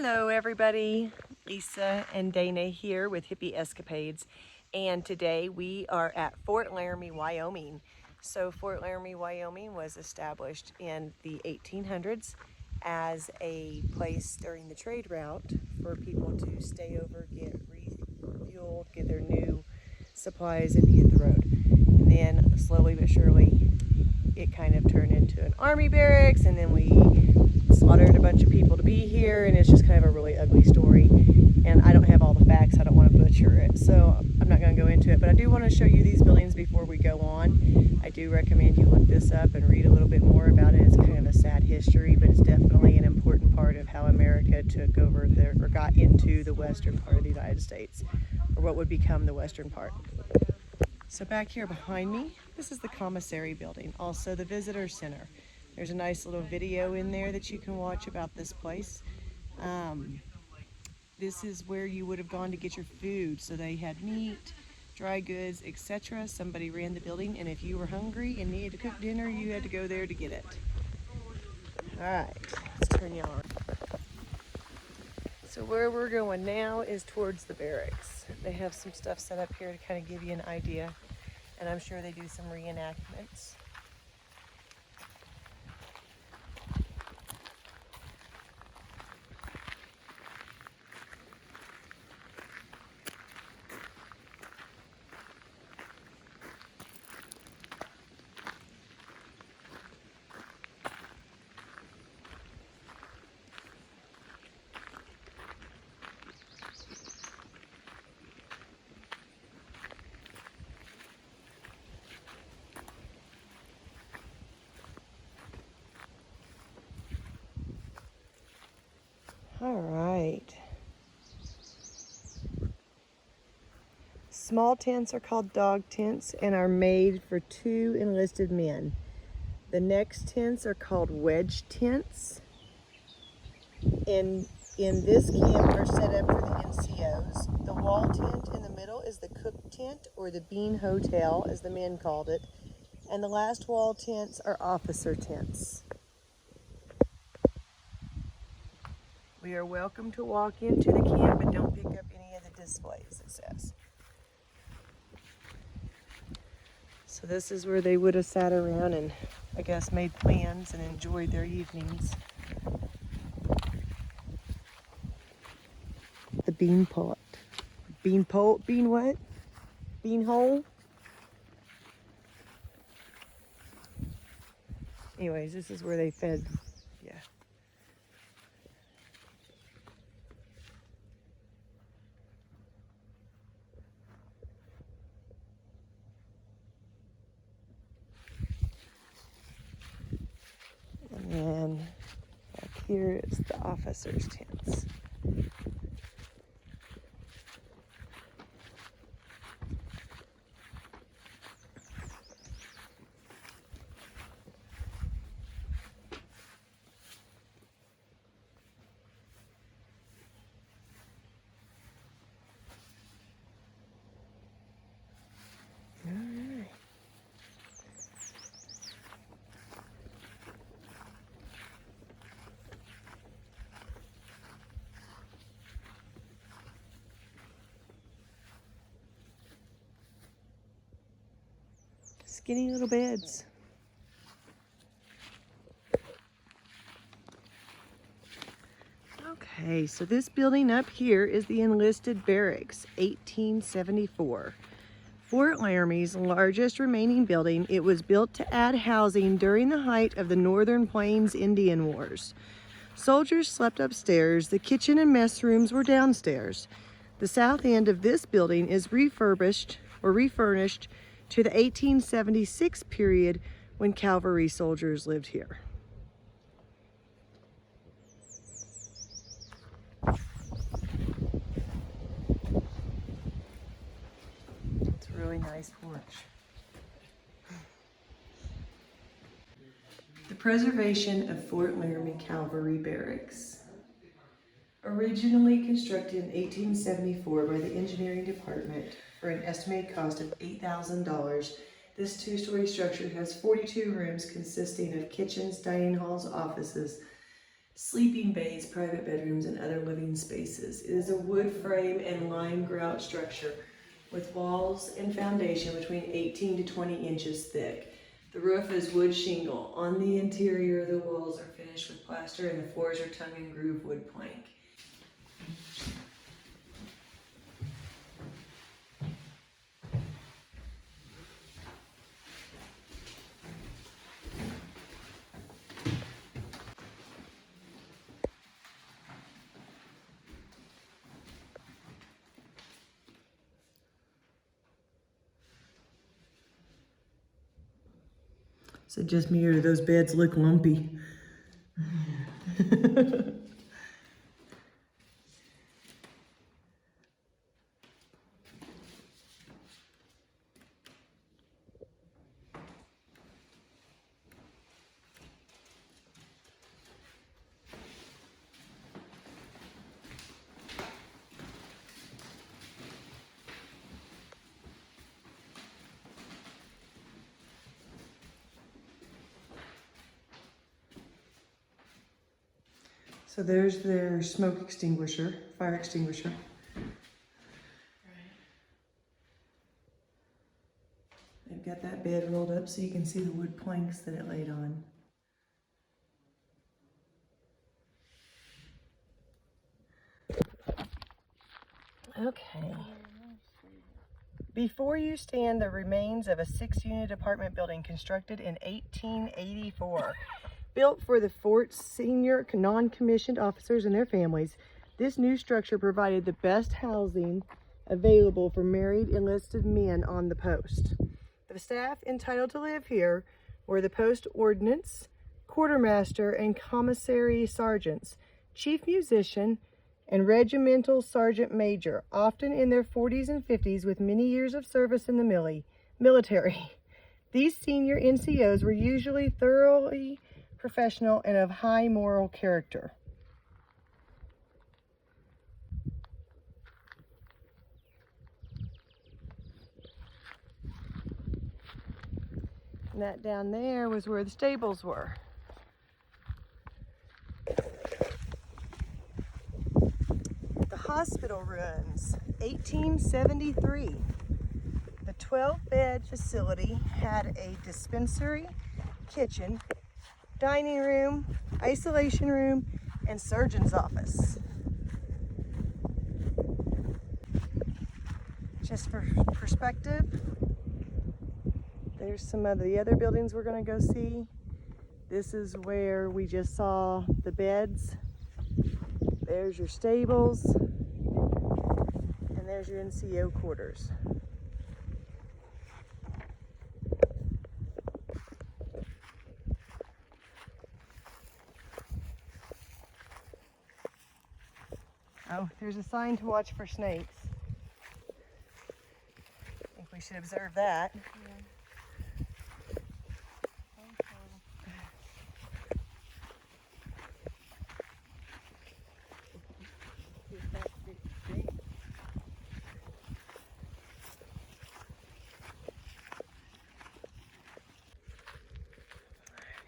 Hello everybody, Lisa and Dana here with Hippie Escapades, and today we are at Fort Laramie, Wyoming. So Fort Laramie, Wyoming was established in the 1800s as a place during the trade route for people to stay over, get refueled, get their new supplies, and hit the road. And then slowly but surely it kind of turned into an army barracks, and then we slaughtered a bunch of people to be here, and it's just kind of a really ugly story. And I don't have all the facts, I don't want to butcher it, so I'm not going to go into it, but I do want to show you these buildings before we go on. I do recommend you look this up and read a little bit more about it. It's kind of a sad history, but it's definitely an important part of how America took over or got into the western part of the United States, or what would become the western part. So back here behind me, this is the commissary building, also the visitor center. There's a nice little video in there that you can watch about this place. This is where you would have gone to get your food. So they had meat, dry goods, etc. Somebody ran the building, and if you were hungry and needed to cook dinner, you had to go there to get it. All right, let's turn you on. So where we're going now is towards the barracks. They have some stuff set up here to kind of give you an idea, and I'm sure they do some reenactments. All right. Small tents are called dog tents and are made for 2 enlisted men. The next tents are called wedge tents. In this camp are set up for the NCOs. The wall tent in the middle is the cook tent, or the bean hotel as the men called it. And the last wall tents are officer tents. We are welcome to walk into the camp, but don't pick up any of the displays, it says. So this is where they would have sat around and, I guess, made plans and enjoyed their evenings. The bean pot. Bean what? Bean hole? Anyways, this is where they fed, yeah. And then back here is the officers' tents. All right. Skinny little beds. Okay, so this building up here is the enlisted barracks, 1874. Fort Laramie's largest remaining building. It was built to add housing during the height of the Northern Plains Indian Wars. Soldiers slept upstairs. The kitchen and mess rooms were downstairs. The south end of this building is refurnished to the 1876 period when cavalry soldiers lived here. It's a really nice porch. The preservation of Fort Laramie Cavalry Barracks. Originally constructed in 1874 by the engineering department for an estimated cost of $8,000, this two-story structure has 42 rooms consisting of kitchens, dining halls, offices, sleeping bays, private bedrooms, and other living spaces. It is a wood frame and lime grout structure with walls and foundation between 18 to 20 inches thick. The roof is wood shingle. On the interior, the walls are finished with plaster and the floors are tongue and groove wood plank. So just me, or do those beds look lumpy? So there's their smoke extinguisher, fire extinguisher. They've got that bed rolled up so you can see the wood planks that it laid on. Okay. Before you stand the remains of a 6-unit apartment building constructed in 1884. Built for the fort's senior non-commissioned officers and their families, this new structure provided the best housing available for married enlisted men on the post. The staff entitled to live here were the post ordnance, quartermaster, and commissary sergeants, chief musician, and regimental sergeant major, often in their 40s and 50s with many years of service in the military. These senior NCOs were usually thoroughly professional and of high moral character. And that down there was where the stables were. The hospital runs, 1873. The 12-bed facility had a dispensary, kitchen, dining room, isolation room, and surgeon's office. Just for perspective, there's some of the other buildings we're going to go see. This is where we just saw the beds. There's your stables, and there's your NCO quarters. Oh, there's a sign to watch for snakes. I think we should observe that. Yeah.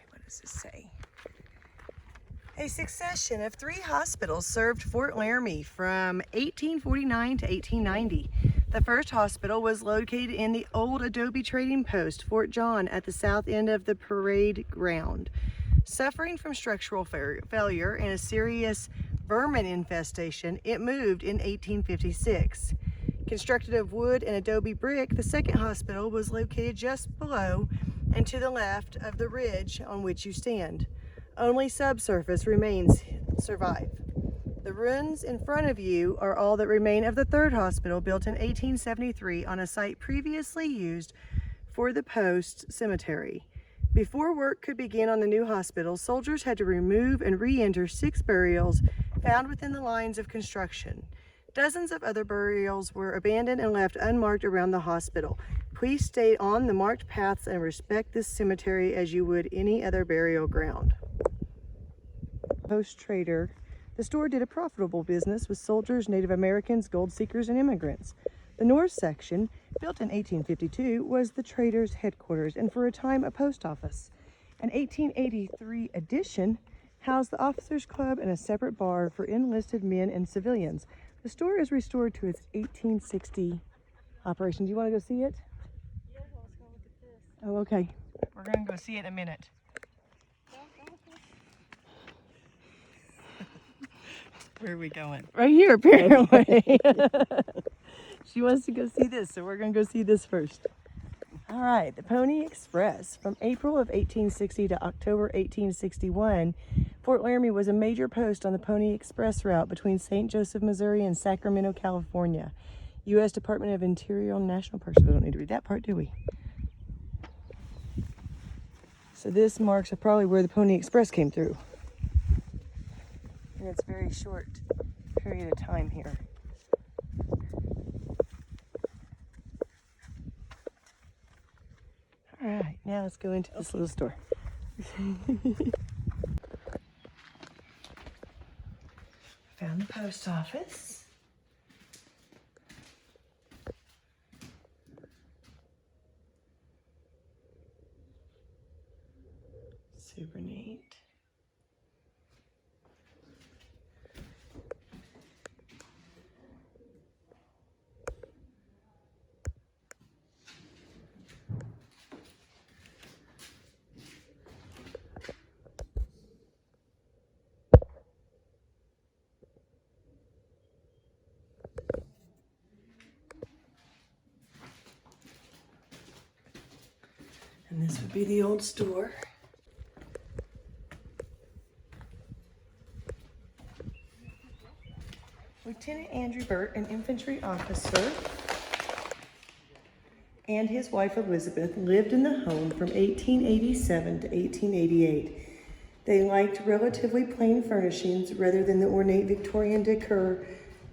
What does this say? A succession of 3 hospitals served Fort Laramie from 1849 to 1890. The first hospital was located in the old adobe trading post, Fort John, at the south end of the parade ground. Suffering from structural failure and a serious vermin infestation, it moved in 1856. Constructed of wood and adobe brick, the second hospital was located just below and to the left of the ridge on which you stand. Only subsurface remains survive. The ruins in front of you are all that remain of the third hospital, built in 1873 on a site previously used for the post cemetery. Before work could begin on the new hospital, soldiers had to remove and re-enter 6 burials found within the lines of construction. Dozens of other burials were abandoned and left unmarked around the hospital. Please stay on the marked paths and respect this cemetery as you would any other burial ground. Post trader, the store did a profitable business with soldiers, Native Americans, gold seekers, and immigrants. The north section, built in 1852, was the trader's headquarters and for a time a post office. An 1883 addition housed the Officers Club and a separate bar for enlisted men and civilians. The store is restored to its 1860 operation. Do you want to go see it? Yeah, I was going to look at this. Oh, okay. We're going to go see it in a minute. Where are we going? Right here, apparently. She wants to go see this, so we're going to go see this first. All right, the Pony Express. From April of 1860 to October 1861, Fort Laramie was a major post on the Pony Express route between St. Joseph, Missouri and Sacramento, California. U.S. Department of Interior and National Parks. We don't need to read that part, do we? So this marks probably where the Pony Express came through. And it's a very short period of time here. All right, now let's go into this little store. Found the post office. Super neat. And this would be the old store. Lieutenant Andrew Burt, an infantry officer, and his wife Elizabeth lived in the home from 1887 to 1888. They liked relatively plain furnishings rather than the ornate Victorian decor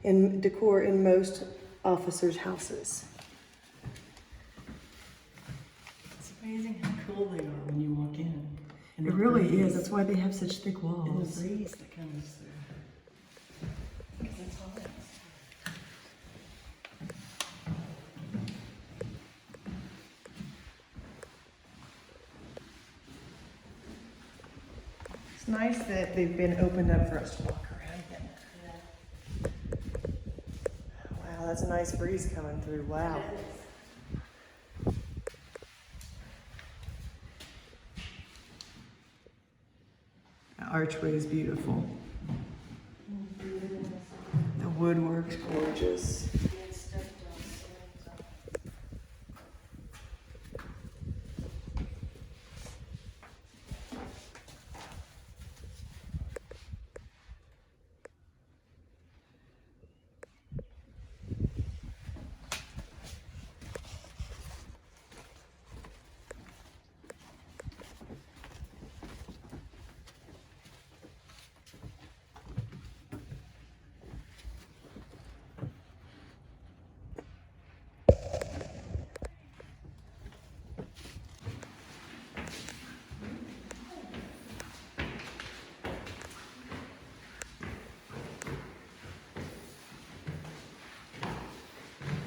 in most officers' houses. It's amazing how cool they are when you walk in. And It really is. That's why they have such thick And walls. the breeze that comes through. Because it's hot. It's nice that they've been opened up for us to walk around in. Wow, that's a nice breeze coming through. Wow. The archway is beautiful. The woodwork's gorgeous.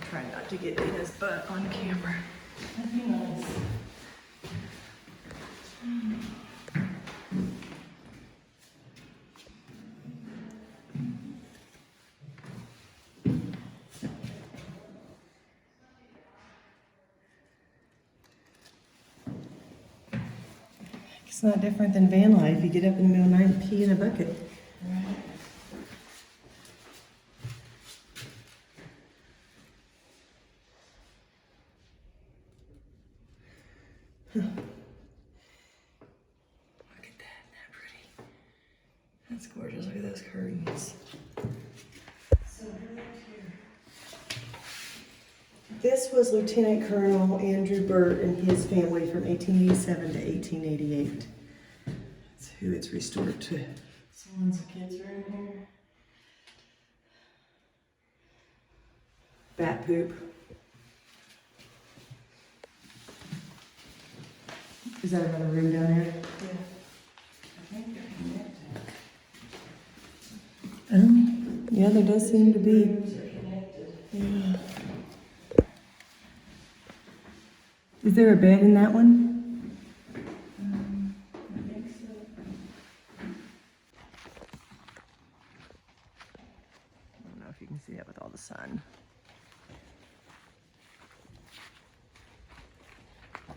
Try not to get Dana's butt on camera. That'd be nice. It's not different than van life. You get up in the middle of the night and pee in a bucket. Right. Look at that. Isn't that pretty? That's gorgeous. Look at those curtains. So we're right here. This was Lieutenant Colonel Andrew Burt and his family from 1887 to 1888. That's who it's restored to. So once the kids are in here. Bat poop. Is that another room down there? Yeah. I think they're connected. Yeah, there does seem to be. Rooms are connected. Yeah. Is there a bed in that one? I think so. See that with all the sun.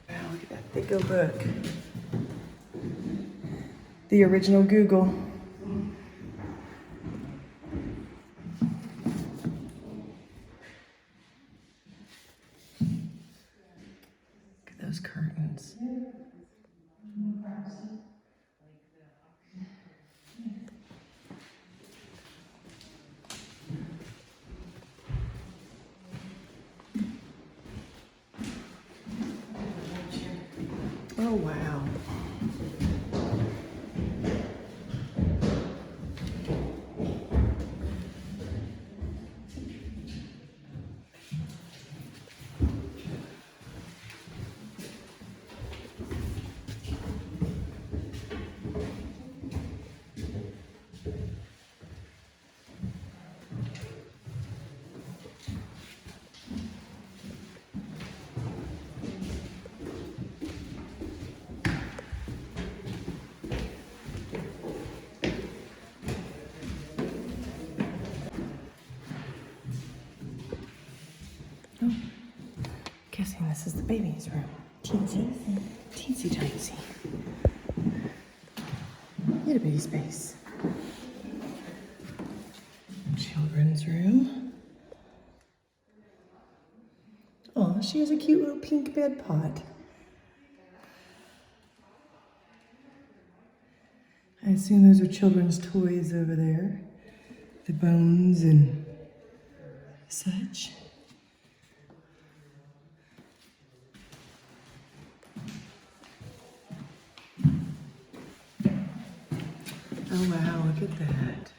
Wow, look at that thick old book. The original Google. Look at those curtains. Oh, wow. Oh, guessing this is the baby's room. Teensy, teensy tiny. Little bitty space. Children's room. Oh, she has a cute little pink bed pot. I assume those are children's toys over there. The bones and such. Oh wow, look at that.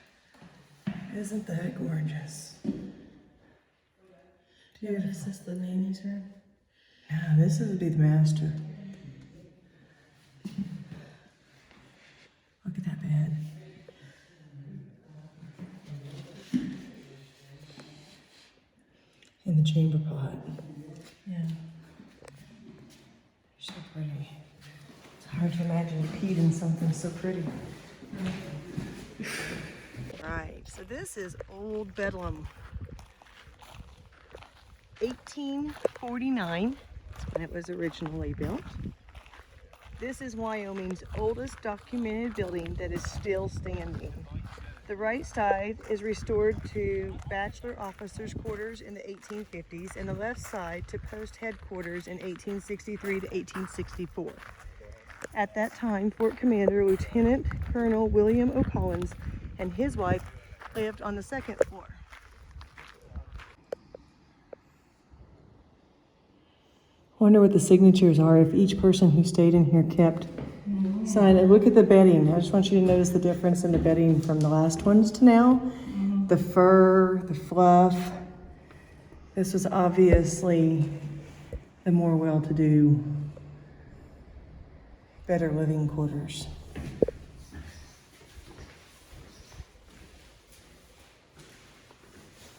Isn't that gorgeous? Dude, is this the nanny's room? No, this would be the master. Look at that bed. And the chamber pot. Yeah. They're so pretty. It's hard to imagine you peed in something so pretty. Right, so this is Old Bedlam. 1849 is when it was originally built. This is Wyoming's oldest documented building that is still standing. The right side is restored to bachelor officers' quarters in the 1850s and the left side to post headquarters in 1863 to 1864. At that time, Fort Commander Lieutenant Colonel William O'Collins and his wife lived on the second floor. I wonder what the signatures are if each person who stayed in here kept sign. Look at the bedding. I just want you to notice the difference in the bedding from the last ones to now. The fur, the fluff. This was obviously the more well-to-do, better living quarters.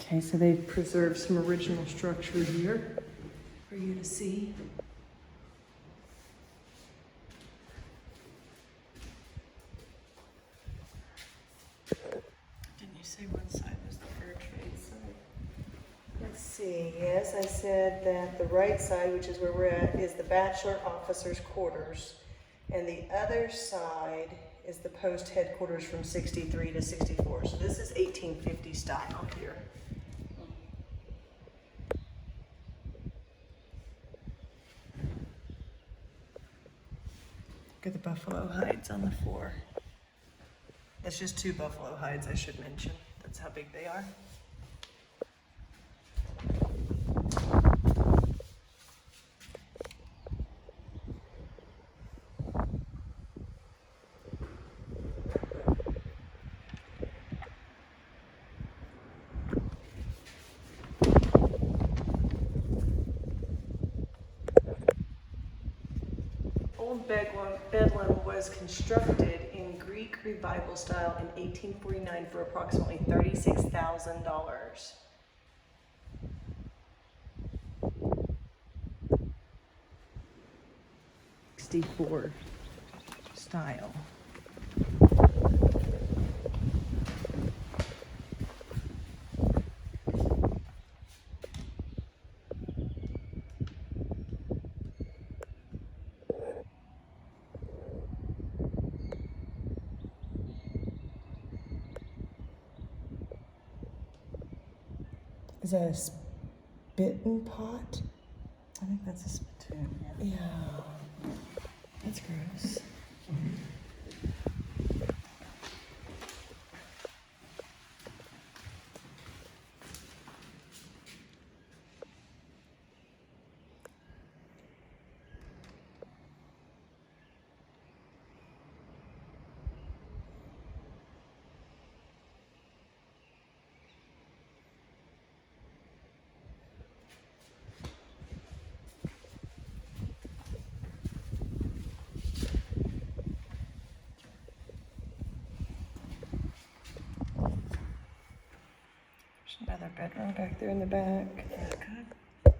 Okay, so they've preserved some original structure here for you to see. Didn't you say one side was the fur trade side? Let's see, yes, I said that the right side, which is where we're at, is the bachelor officers' quarters. And the other side is the post headquarters from 63 to 64. So this is 1850 style here. Look at the buffalo hides on the floor. That's just 2 buffalo hides, I should mention. That's how big they are. Old Bedlam was constructed in Greek Revival style in 1849 for approximately $36,000. '64 style. Is that a spitting pot? I think that's a spittoon, yeah. Yeah. That's gross. Another bedroom back there in the back. That's good.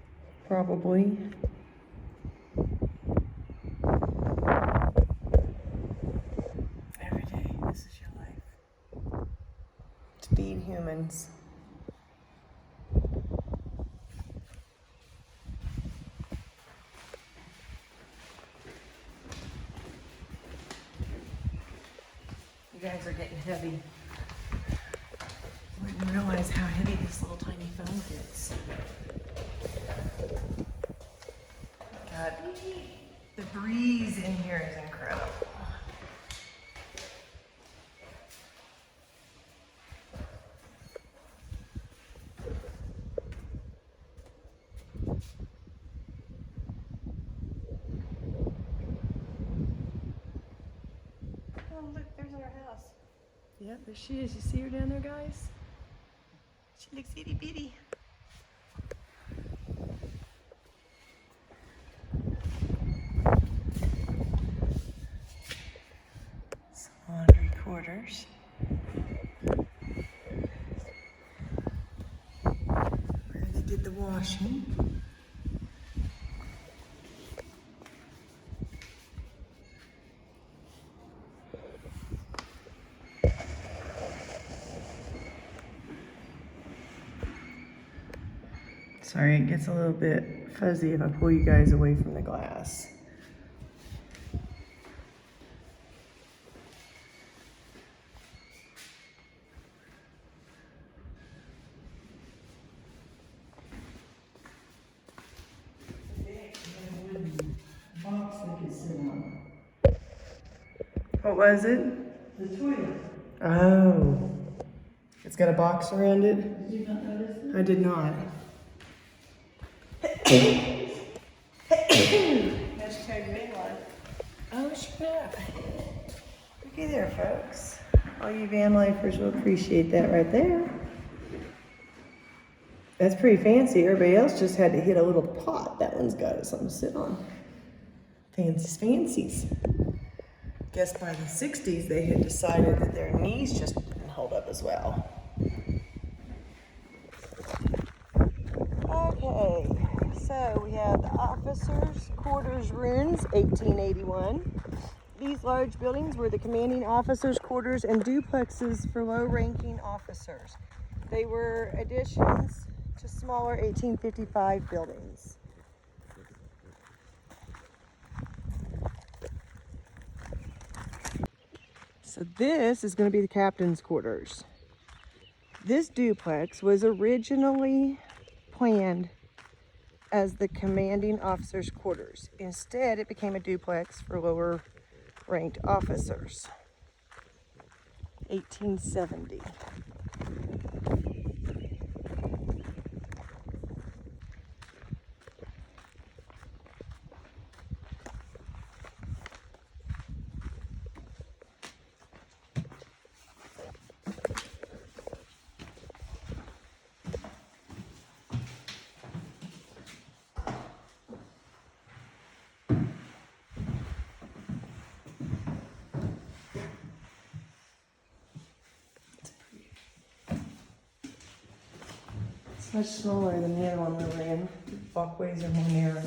Probably. Every day, this is your life. To feed humans. You guys are getting heavy. I didn't realize how heavy this little tiny phone gets. God, the breeze in here is incredible. Oh, look, there's our house. Yep, there she is. You see her down there, guys? She looks itty bitty. Some laundry quarters. Where they did the washing. Sorry, it gets a little bit fuzzy if I pull you guys away from the glass. Box they could sit on. What was it? The toilet. Oh. It's got a box around it? Did you not notice it? I did not. Hashtag van life. Oh, snap. Looky there, folks. All you van lifers will appreciate that right there. That's pretty fancy. Everybody else just had to hit a little pot. That one's got something to sit on. Fancies, fancies. Guess by the 60s they had decided that their knees just didn't hold up as well. Okay, so we have the officers' quarters rooms, 1881. These large buildings were the commanding officers' quarters and duplexes for low-ranking officers. They were additions to smaller 1855 buildings. So this is going to be the captain's quarters. This duplex was originally planned as the commanding officer's quarters. Instead, it became a duplex for lower ranked officers. 1870. It's much smaller than the other one we were in. Walkways are more narrow.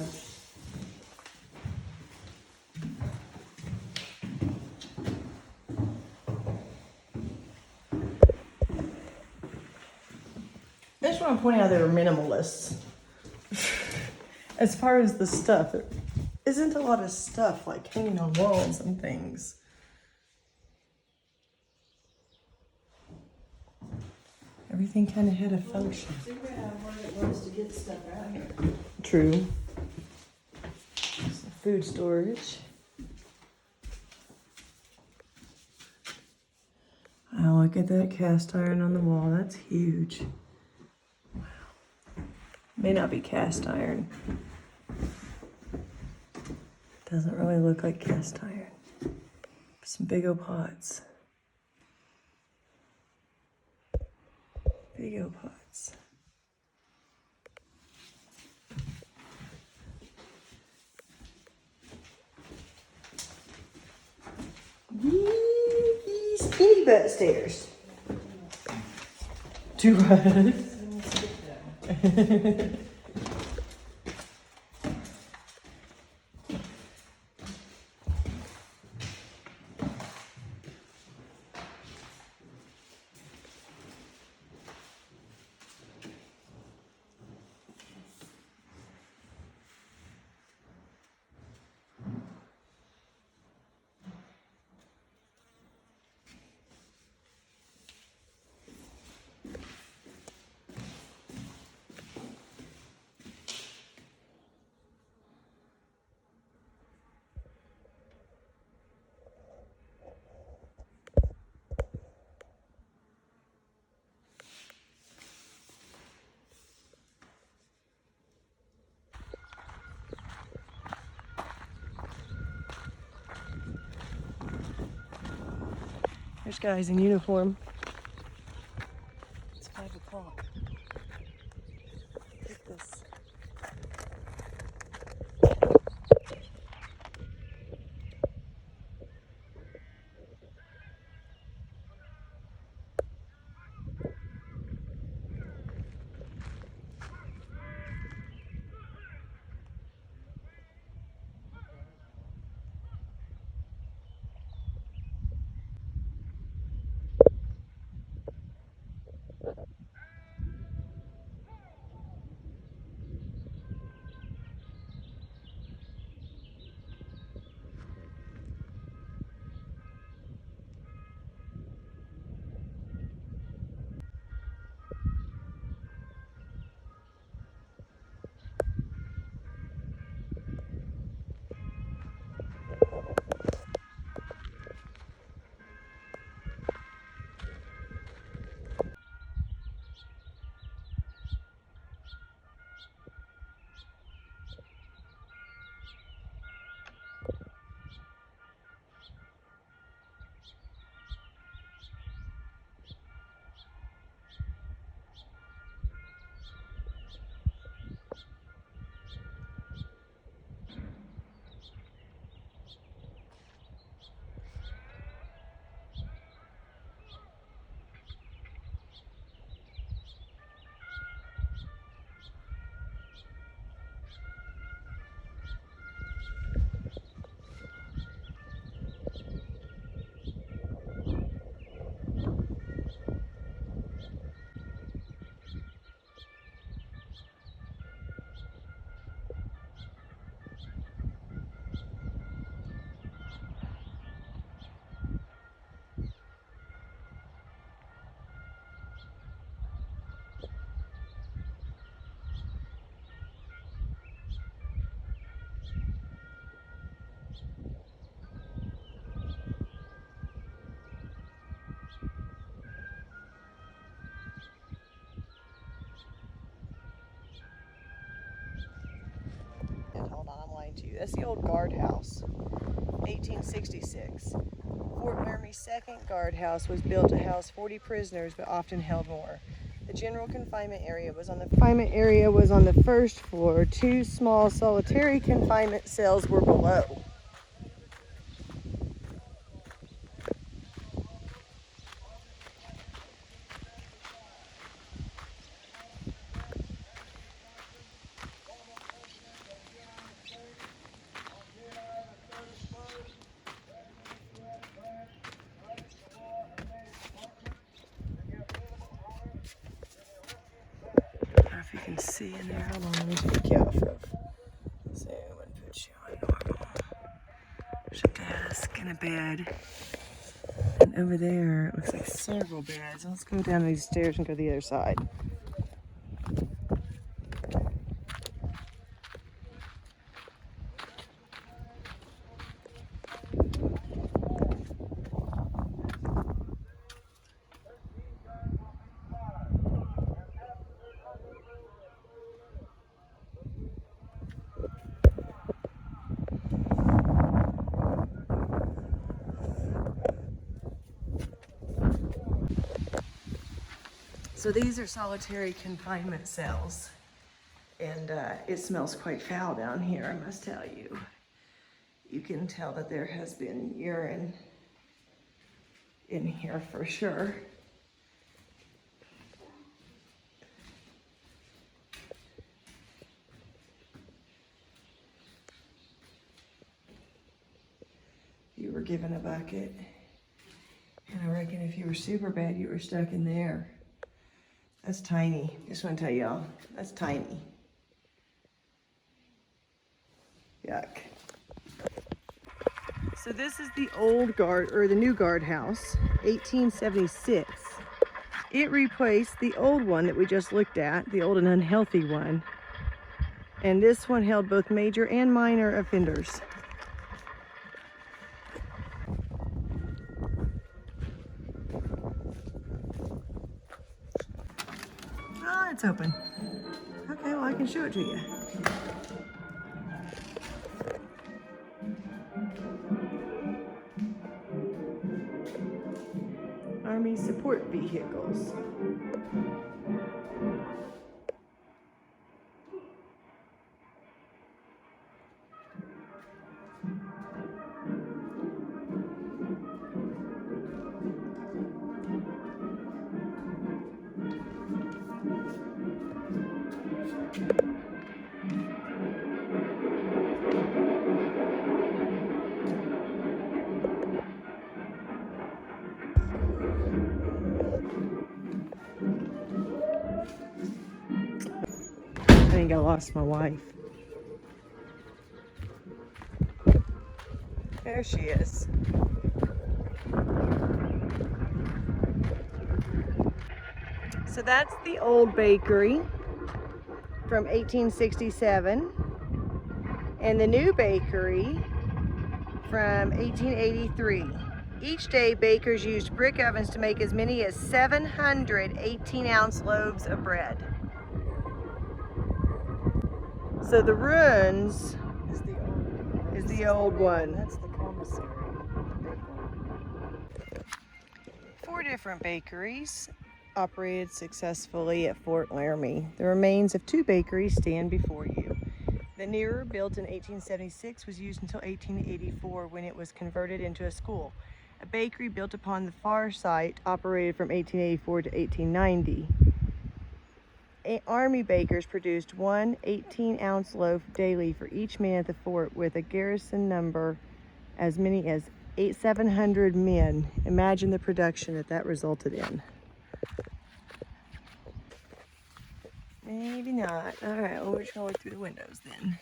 I just want to point out they were minimalists. As far as the stuff, there isn't a lot of stuff like hanging on walls and things. Everything kind of had a function. Figure out what it was to get stuff out here. True. Some food storage. Oh, look at that cast iron on the wall. That's huge. Wow. May not be cast iron. Doesn't really look like cast iron. Some big old pots. Big old pots. Skinny butt stairs. Too right. There's guys in uniform. It's 5 o'clock. Look at this. Hold on, I'm lying to you. That's the old guardhouse, 1866. Fort Laramie's second guardhouse was built to house 40 prisoners, but often held more. The general confinement area was on the first floor. 2 small solitary confinement cells were below. If you can see in there, hold on, let me take you off of Zoom and put you on normal. There's a desk and a bed, an over there, it looks like several beds. Let's go down these stairs and go to the other side. So these are solitary confinement cells, and it smells quite foul down here, I must tell you. You can tell that there has been urine in here for sure. You were given a bucket, and I reckon if you were super bad, you were stuck in there. That's tiny. Just want to tell y'all, that's tiny. Yuck. So this is the old guard, or the new guardhouse, 1876. It replaced the old one that we just looked at, the old and unhealthy one. And this one held both major and minor offenders. Oh, it's open. Okay, well, I can show it to you. Army support vehicles. I think I lost my wife. There she is. So that's the old bakery from 1867, and the new bakery from 1883. Each day, bakers used brick ovens to make as many as 700 18-ounce loaves of bread. So the ruins is the old one. That's the commissary, the big one. 4 different bakeries operated successfully at Fort Laramie. The remains of 2 bakeries stand before you. The newer, built in 1876, was used until 1884 when it was converted into a school. A bakery built upon the far site operated from 1884 to 1890. Army bakers produced 1 18-ounce loaf daily for each man at the fort, with a garrison number as many as 700 men. Imagine the production that resulted in. Maybe not. All right, well, we're just gonna look through the windows then.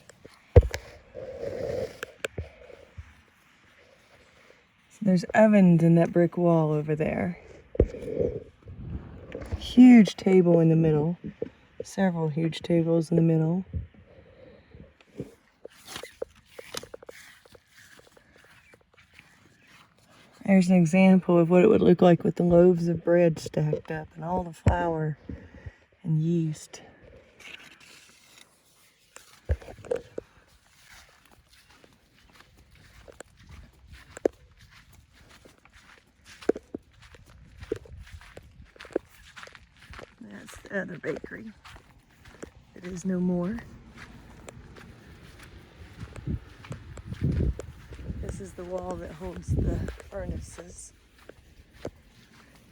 So there's ovens in that brick wall over there. Huge table in the middle. Several huge tables in the middle. There's an example of what it would look like with the loaves of bread stacked up and all the flour and yeast. That's the other bakery. It is no more. This is the wall that holds the furnaces.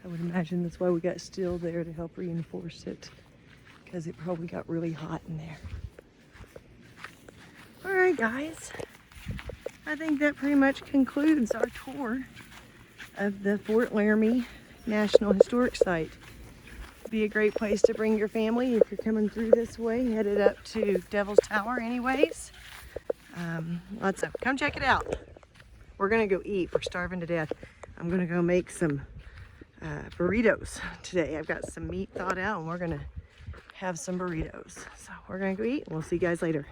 I would imagine that's why we got steel there to help reinforce it, because it probably got really hot in there. All right, guys. I think that pretty much concludes our tour of the Fort Laramie National Historic Site. Be a great place to bring your family if you're coming through this way, headed up to Devil's Tower anyways. Come check it out. We're gonna go eat, we're starving to death. I'm gonna go make some burritos today. I've got some meat thawed out and we're gonna have some burritos. So we're gonna go eat and we'll see you guys later.